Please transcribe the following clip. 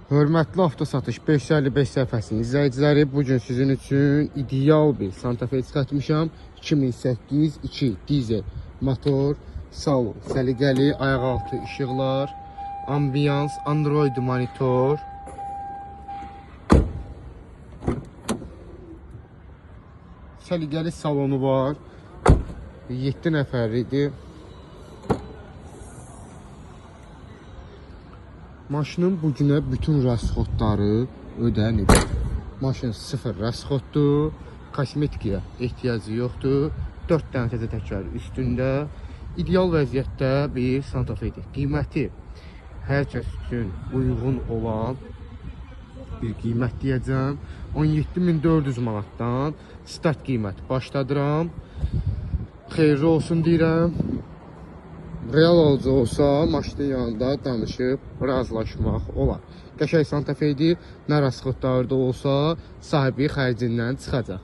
Hörmətli avtosatış 555 səhifəsinin izləyiciləri, bugün sizin üçün ideal bir Santa Fe çıxartmışam. 2008-2 dizel motor, salon, səliqəli, ayaqaltı işıqlar, ambiyans, Android monitor, səliqəli salonu var, 7 nəfər idi. Maşının bugünə bütün rəsxodları ödənib. Maşın sıfır rəsxoddur, kosmetikaya ehtiyacı yoxdur. 4 dənə təzə təkər üstündə. İdeal vəziyyətdə bir Santa Fe'dir. Qiyməti hər kəs üçün uyğun olan bir qiymət deyəcəm. 17.400 manatdan start qiyməti başladıram. Xeyirli olsun deyirəm. Real alıcı olsa maşının yanında danışıb razılaşmaq olar. Qəşəng Santa Fe'dir, nə rəsxodları da olsa sahibi xərcindən çıxacaq.